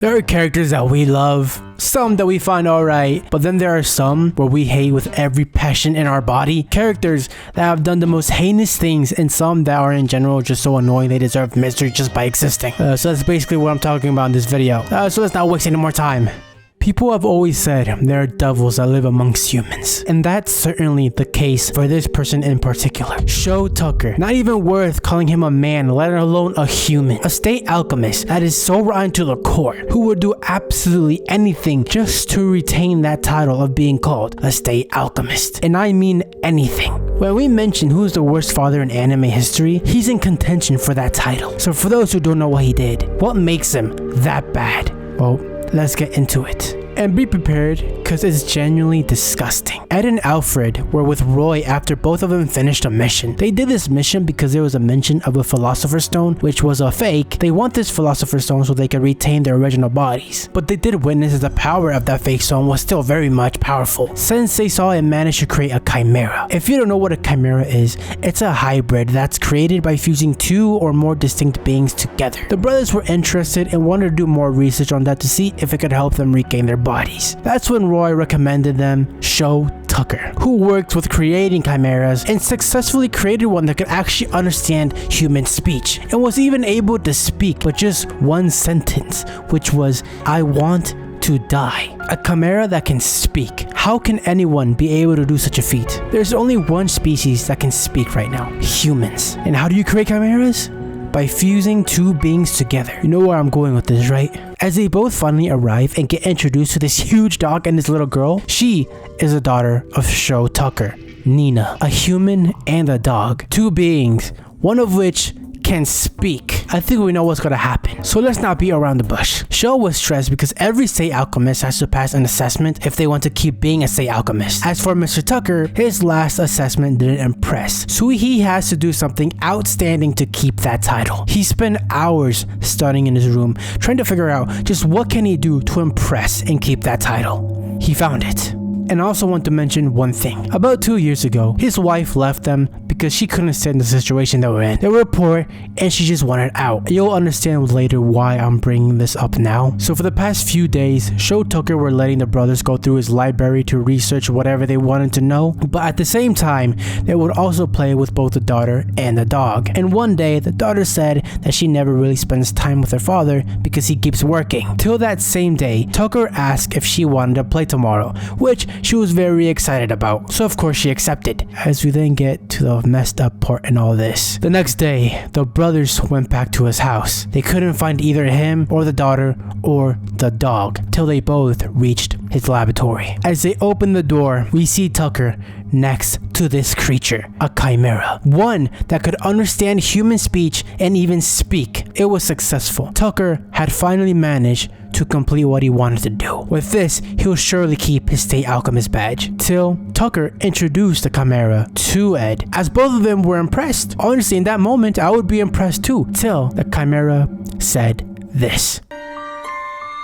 There are characters that we love, some that we find alright, but then there are some where we hate with every passion in our body. Characters that have done the most heinous things, and some that are in general just so annoying they deserve misery just by existing. So that's basically what I'm talking about in this video. So let's not waste any more time. People have always said there are devils that live amongst humans, and that's certainly the case for this person in particular. Sho Tucker, not even worth calling him a man, let alone a human. A state alchemist that is so rotten to the core, who would do absolutely anything just to retain that title of being called a state alchemist. And I mean anything. When we mention who's the worst father in anime history, he's in contention for that title. So for those who don't know what he did, what makes him that bad? Well, let's get into it. And be prepared, because it's genuinely disgusting. Ed and Alfred were with Roy after both of them finished a mission. They did this mission because there was a mention of a Philosopher's Stone, which was a fake. They want this Philosopher's Stone so they could retain their original bodies. But they did witness that the power of that fake stone was still very much powerful, since they saw it manage to create a chimera. If you don't know what a chimera is, it's a hybrid that's created by fusing two or more distinct beings together. The brothers were interested and wanted to do more research on that to see if it could help them regain their bodies. That's when Roy recommended them Sho Tucker, who worked with creating chimeras and successfully created one that could actually understand human speech and was even able to speak but just one sentence, which was, "I want to die." A chimera that can speak. How can anyone be able to do such a feat? There's only one species that can speak right now: humans. And how do you create chimeras? By fusing two beings together. You know where I'm going with this, right? As they both finally arrive and get introduced to this huge dog and this little girl, she is the daughter of Sho Tucker, Nina, a human and a dog. Two beings, one of which can speak. I think we know what's gonna happen, so let's not beat around the bush. Sho was stressed because every state alchemist has to pass an assessment if they want to keep being a state alchemist. As for Mr. Tucker, his last assessment didn't impress, so he has to do something outstanding to keep that title. He spent hours studying in his room, trying to figure out just what can he do to impress and keep that title. He found it. And I also want to mention one thing. About 2 years ago, his wife left them because she couldn't stand the situation they were in. They were poor and she just wanted out. You'll understand later why I'm bringing this up now. So for the past few days, Sho Tucker were letting the brothers go through his library to research whatever they wanted to know. But at the same time, they would also play with both the daughter and the dog. And one day, the daughter said that she never really spends time with her father because he keeps working. Till that same day, Tucker asked if she wanted to play tomorrow, which she was very excited about, so of course she accepted. As we then get to the messed up part in all this. The next day, the brothers went back to his house. They couldn't find either him or the daughter or the dog till they both reached his laboratory. As they open the door, we see Tucker next to this creature, a chimera, one that could understand human speech and even speak. It was successful. Tucker had finally managed to complete what he wanted to do. With this, he'll surely keep his state alchemist badge. Till Tucker introduced the chimera to Ed, as both of them were impressed. Honestly, in that moment, I would be impressed too. Till the chimera said this.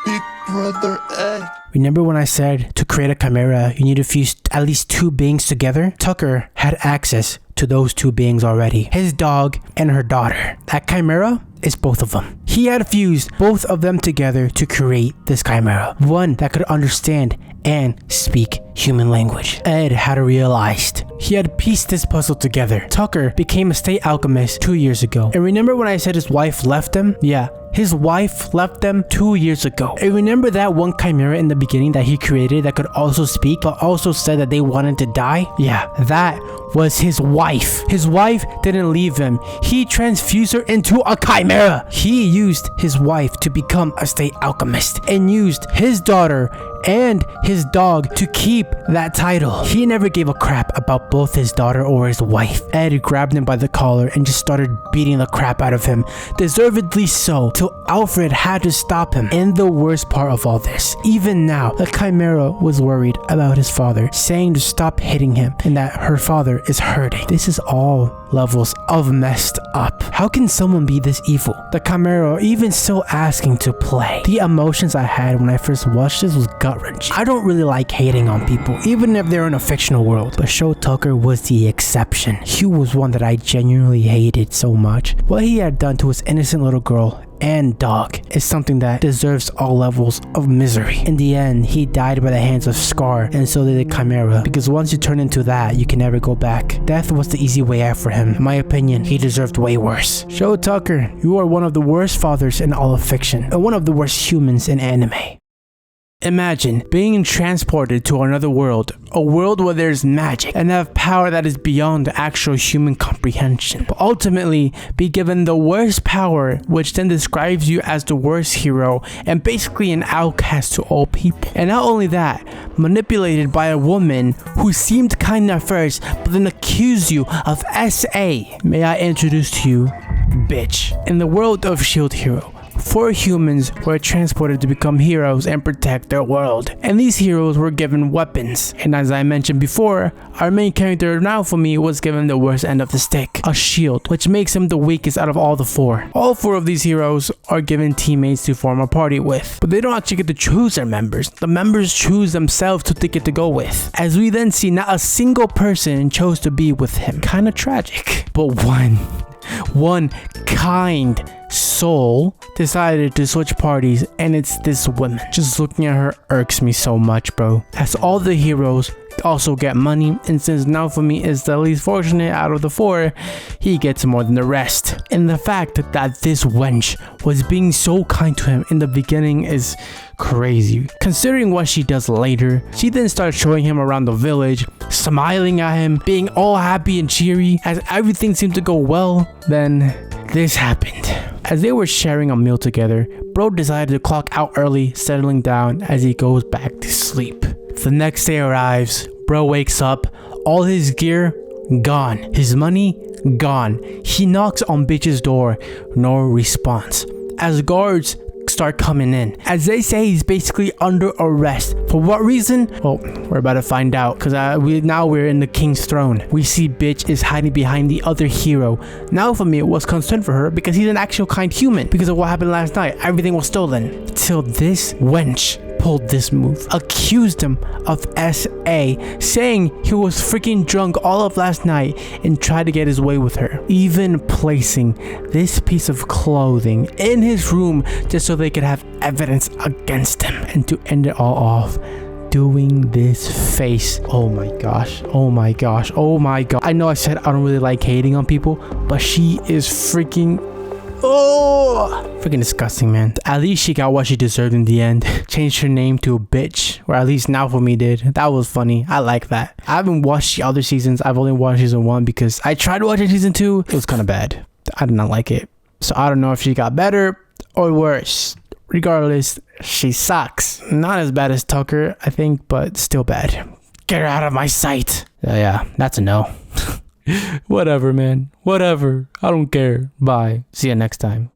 Big brother Ed. Remember when I said to create a chimera, you need to fuse at least two beings together? Tucker had access to those two beings already. His dog and her daughter. That chimera is both of them. He had fused both of them together to create this chimera. One that could understand and speak human language. Ed had realized he had pieced this puzzle together. Tucker became a state alchemist 2 years ago. And remember when I said his wife left him? Yeah. His wife left them 2 years ago. And remember that one chimera in the beginning that he created that could also speak but also said that they wanted to die? Yeah, that was his wife. His wife didn't leave him. He transfused her into a chimera. He used his wife to become a state alchemist and used his daughter and his dog to keep that title. He never gave a crap about both his daughter or his wife. Ed grabbed him by the collar and just started beating the crap out of him, deservedly so, till Alfred had to stop him. And the worst part of all this, even now, the chimera was worried about his father, saying to stop hitting him and that her father is hurting. This is all levels of messed up. How can someone be this evil? The chimera even still asking to play. The emotions I had when I first watched this was gut-wrenching. I don't really like hating on people, even if they're in a fictional world, but Sho Tucker was the exception. He was one that I genuinely hated so much. What he had done to his innocent little girl and dog is something that deserves all levels of misery. In the end, he died by the hands of Scar, and so did the Chimera, because once you turn into that, you can never go back. Death was the easy way out for him. In my opinion, he deserved way worse. Joe Tucker, you are one of the worst fathers in all of fiction, and one of the worst humans in anime. Imagine being transported to another world, a world where there's magic and have power that is beyond actual human comprehension, but ultimately be given the worst power, which then describes you as the worst hero and basically an outcast to all people. And not only that, manipulated by a woman who seemed kind at first, but then accused you of SA. May I introduce to you, bitch. In the world of Shield Hero, 4 humans were transported to become heroes and protect their world, and these heroes were given weapons. And as I mentioned before, our main character Naofumi was given the worst end of the stick, a shield, which makes him the weakest out of all the 4. All 4 of these heroes are given teammates to form a party with, but they don't actually get to choose their members. The members choose themselves who they get to go with, as we then see not a single person chose to be with him. Kinda tragic. But one kind soul decided to switch parties, and it's this woman. Just looking at her irks me so much, bro. As all the heroes also get money, and since Naofumi is the least fortunate out of the 4, he gets more than the rest. And the fact that this wench was being so kind to him in the beginning is crazy. Considering what she does later, she then starts showing him around the village, smiling at him, being all happy and cheery as everything seemed to go well. Then this happened. As they were sharing a meal together, bro decided to clock out early, settling down as he goes back to sleep. The next day arrives, bro wakes up, all his gear gone, his money gone. He knocks on bitch's door, no response. As guards start coming in, as they say he's basically under arrest. For what reason? Well, we're about to find out, because we're in the king's throne. We see bitch is hiding behind the other hero. Naofumi was concerned for her because he's an actual kind human. Because of what happened last night, everything was stolen. Till this wench pulled this move, accused him of SA, saying he was freaking drunk all of last night and tried to get his way with her, even placing this piece of clothing in his room just so they could have evidence against him. And to end it all off, doing this face. Oh my gosh, oh my gosh, oh my god. I know I said I don't really like hating on people, but she is freaking freaking disgusting, man. At least she got what she deserved in the end. Changed her name to a bitch, or at least Naofumi did. That was funny. I like that. I haven't watched the other seasons. I've only watched season 1 because I tried watching season 2. It was kind of bad. I did not like it. So I don't know if she got better or worse. Regardless, she sucks. Not as bad as Tucker, I think, but still bad. Get her out of my sight. Yeah, that's a no. Whatever, man. Whatever. I don't care. Bye. See you next time.